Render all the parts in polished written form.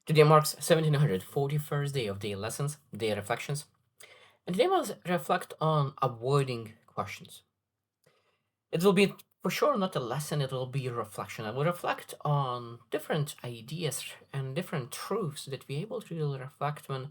Today marks 1741st day of day lessons, day reflections, and today must reflect on avoiding questions. It will be for sure not a lesson, it will be a reflection. I will reflect on different ideas and different truths that we're able to really reflect when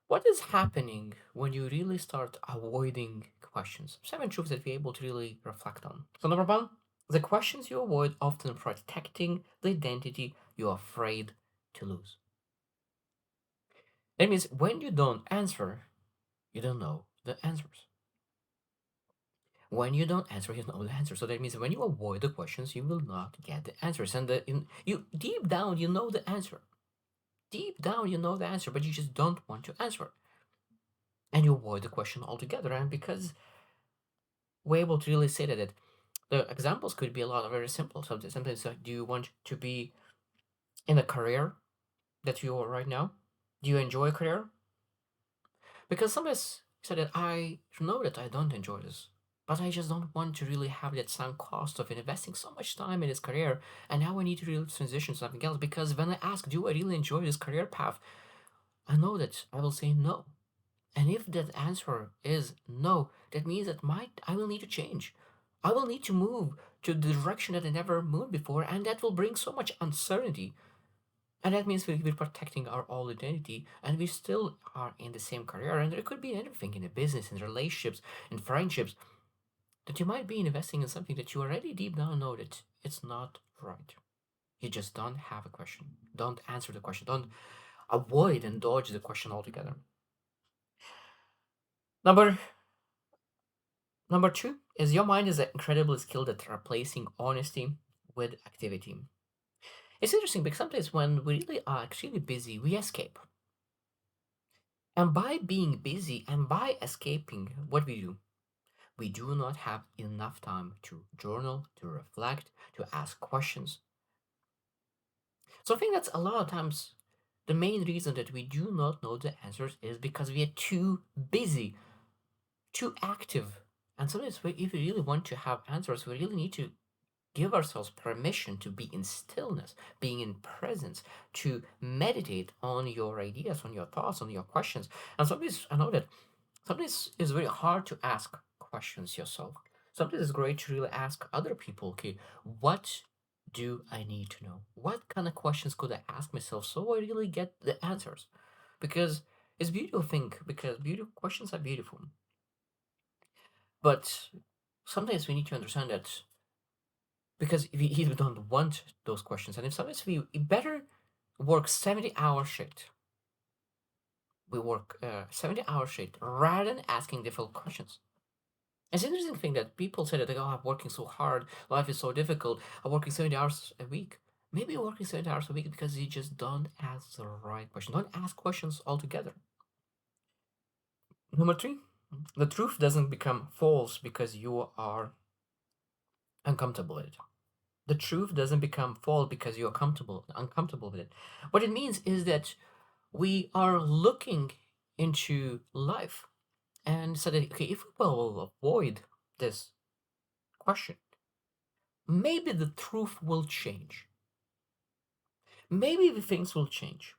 what is happening when you really start avoiding questions. Seven truths that we're able to really reflect on. So number one, the questions you avoid often protecting the identity you're afraid to lose. That means when you don't answer, you don't know the answers. When you don't answer, you don't know the answer. So that means when you avoid the questions, you will not get the answers. And you deep down, you know the answer. Deep down, you know the answer, but you just don't want to answer. And you avoid the question altogether. And because we're able to really say that the examples could be a lot of very simple. So sometimes like, do you want to be in a career that you are right now? Do you enjoy a career? Because sometimes you said that I know that I don't enjoy this, but I just don't want to really have that sunk cost of investing so much time in this career, and now I need to really transition to something else. Because when I ask, do I really enjoy this career path? I know that I will say no. And if that answer is no, that means that I will need to change. I will need to move to the direction that I never moved before, and that will bring so much uncertainty. And that means we're protecting our old identity and we still are in the same career. And there could be anything in a business, in relationships, in friendships, that you might be investing in something that you already deep down know that it's not right. You just don't have a question. Don't answer the question. Don't avoid and dodge the question altogether. Number number two is your mind is incredibly skilled at replacing honesty with activity. It's interesting because sometimes when we really are extremely busy, we escape. And by being busy and by escaping, what we do not have enough time to journal, to reflect, to ask questions. So I think that's a lot of times the main reason that we do not know the answers is because we are too busy, too active. And sometimes if we really want to have answers, we really need to give ourselves permission to be in stillness, being in presence, to meditate on your ideas, on your thoughts, on your questions. And sometimes I know that sometimes it's very hard to ask questions yourself. Sometimes it's great to really ask other people, okay, what do I need to know? What kind of questions could I ask myself so I really get the answers? Because it's beautiful thing, because beautiful questions are beautiful. But sometimes we need to understand that because we don't want those questions. And if sometimes we better work 70 hour shift, we work 70 hour shift rather than asking difficult questions. It's an interesting thing that people say that they go, oh, I'm working so hard, life is so difficult, I'm working 70 hours a week. Maybe you're working 70 hours a week because you just don't ask the right question. Don't ask questions altogether. Number three, the truth doesn't become false because you are uncomfortable with it. The truth doesn't become false because you're uncomfortable with it. What it means is that we are looking into life and so that okay, if we will avoid this question, maybe the truth will change. Maybe the things will change.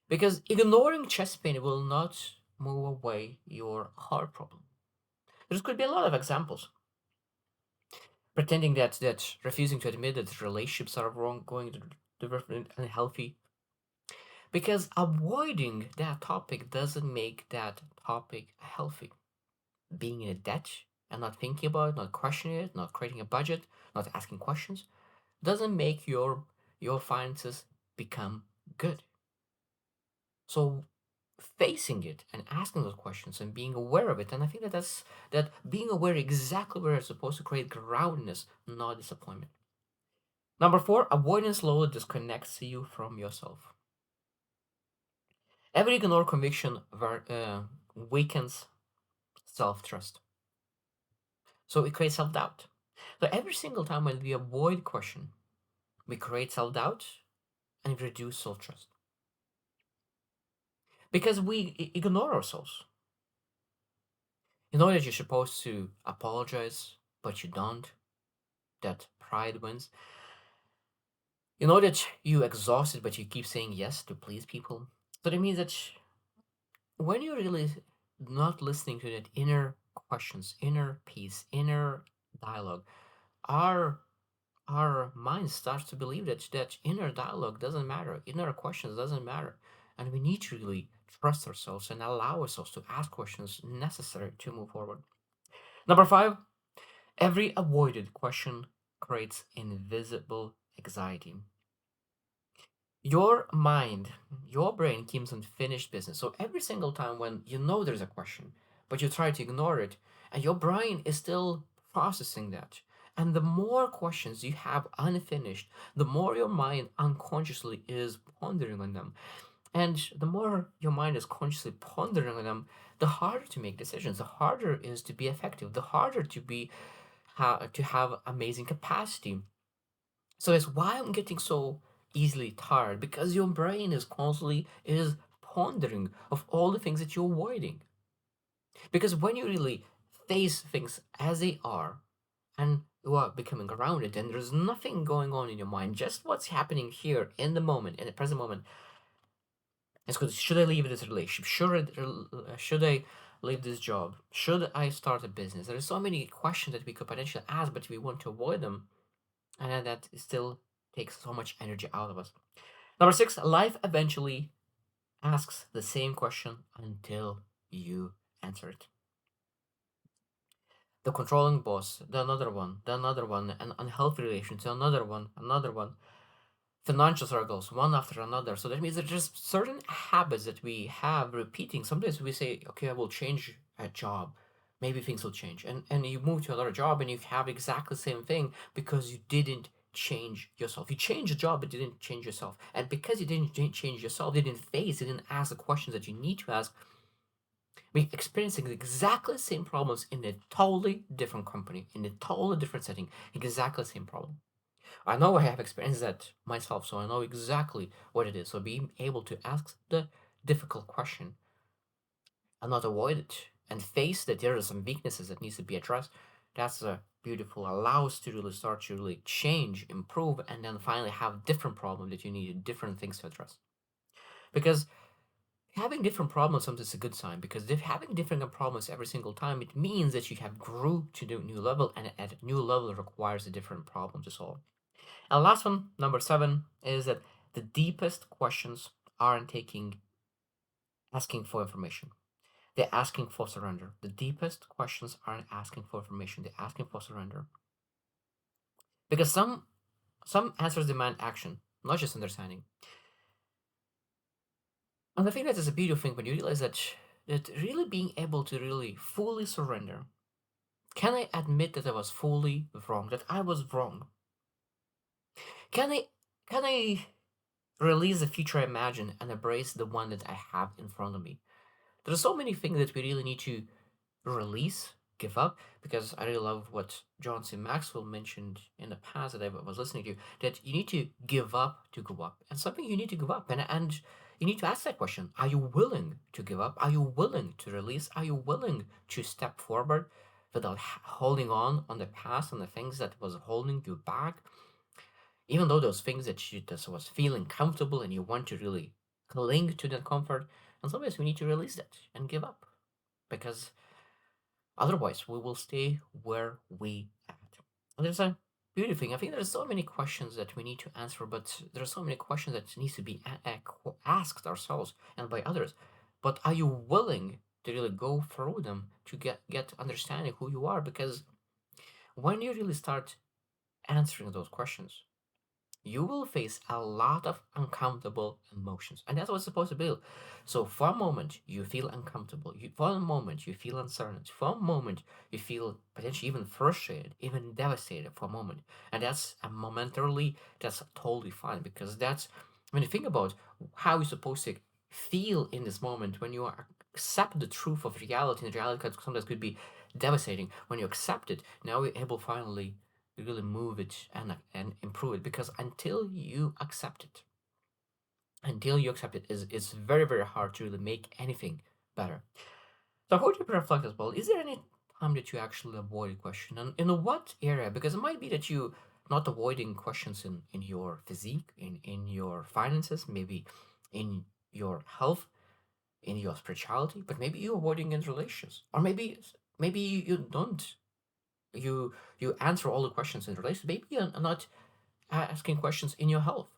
Because ignoring chest pain will not move away your heart problem. There could be a lot of examples. Pretending that refusing to admit that relationships are wrong, going to different unhealthy. Because avoiding that topic doesn't make that topic healthy. Being in a debt and not thinking about it, not questioning it, not creating a budget, not asking questions, doesn't make your finances become good. So facing it and asking those questions and being aware of it, and I think that being aware exactly where it's supposed to create groundedness, not disappointment. Number four, avoidance slowly disconnects you from yourself. Every ignored conviction weakens self-trust. So it creates self-doubt. So every single time when we avoid question, we create self-doubt and reduce self-trust. Because we ignore ourselves. You know that you're supposed to apologize, but you don't. That pride wins. You know that you exhausted, but you keep saying yes to please people. So that means that when you're really not listening to that inner questions, inner peace, inner dialogue, our our mind starts to believe that inner dialogue doesn't matter, inner questions doesn't matter, and we need to really trust ourselves and allow ourselves to ask questions necessary to move forward. Number five, every avoided question creates invisible anxiety. Your mind, your brain keeps unfinished business. So every single time when you know there's a question, but you try to ignore it, and your brain is still processing that. And the more questions you have unfinished, the more your mind unconsciously is pondering on them. And the more your mind is consciously pondering on them, the harder to make decisions, the harder it is to be effective, the harder to be to have amazing capacity. So that's why I'm getting so easily tired, because your brain is constantly is pondering of all the things that you're avoiding. Because when you really face things as they are and you are becoming grounded and there's nothing going on in your mind, just what's happening here in the moment, in the present moment. It's good. Should I leave this relationship? Should I leave this job? Should I start a business? There are so many questions that we could potentially ask, but we want to avoid them, and then that still takes so much energy out of us. Number six, life eventually asks the same question until you answer it. The controlling boss, the another one, an unhealthy relationship, another one, financial struggles, one after another. So that means that there's certain habits that we have repeating. Sometimes we say, okay, I will change a job. Maybe things will change. And you move to another job and you have exactly the same thing because you didn't change yourself. You changed the job, but you didn't change yourself. And because you didn't change yourself, you didn't face, you didn't ask the questions that you need to ask, we're experiencing exactly the same problems in a totally different company, in a totally different setting, exactly the same problem. I know I have experienced that myself, so I know exactly what it is. So being able to ask the difficult question and not avoid it and face that there are some weaknesses that needs to be addressed, that's a beautiful, allows to really start to really change, improve, and then finally have different problem that you need different things to address. Because having different problems sometimes is a good sign, because if having different problems every single time, it means that you have grew to the new level, and at a new level requires a different problem to solve. And last one, number seven, is that the deepest questions aren't asking for information. They're asking for surrender. The deepest questions aren't asking for information. They're asking for surrender. Because some answers demand action, not just understanding. And I think that is a beautiful thing when you realize that really being able to really fully surrender. Can I admit that I was fully wrong? That I was wrong? Can I can I release the future I imagine and embrace the one that I have in front of me? There's so many things that we really need to release, give up, because I really love what John C. Maxwell mentioned in the past that I was listening to, that you need to give up to go up. And something you need to give up. And you need to ask that question. Are you willing to give up? Are you willing to release? Are you willing to step forward without holding on the past and the things that was holding you back? Even though those things that you just was feeling comfortable and you want to really cling to that comfort, and sometimes we need to release that and give up, because otherwise we will stay where we at. And there's a beautiful thing. I think there's so many questions that we need to answer, but there's so many questions that needs to be asked ourselves and by others. But are you willing to really go through them to get understanding who you are? Because when you really start answering those questions, you will face a lot of uncomfortable emotions, and that's what's supposed to be. So for a moment you feel uncomfortable, for a moment you feel uncertain, for a moment you feel potentially even frustrated, even devastated for a moment, and that's a momentarily, that's totally fine, because that's when you think about how you're supposed to feel in this moment, when you accept the truth of reality, and reality sometimes could be devastating. When you accept it, now you're able finally really move it and improve it, because until you accept it, is it's very very hard to really make anything better. So I hope you reflect as well. Is there any time that you actually avoid a question, and in what area? Because it might be that you not avoiding questions in your physique, in your finances, maybe in your health, in your spirituality, but maybe you're avoiding in relations, or maybe you don't you answer all the questions in relations. Maybe you're not asking questions in your health.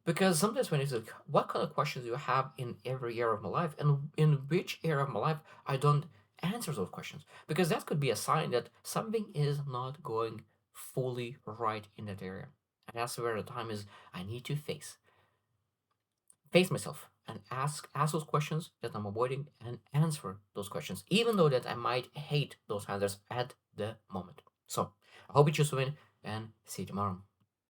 Because sometimes when it's like, what kind of questions do you have in every area of my life, and in which area of my life I don't answer those questions? Because that could be a sign that something is not going fully right in that area. And that's where the time is I need to face myself and ask those questions that I'm avoiding and answer those questions, even though that I might hate those answers at the moment. So I hope you choose to win and see you tomorrow.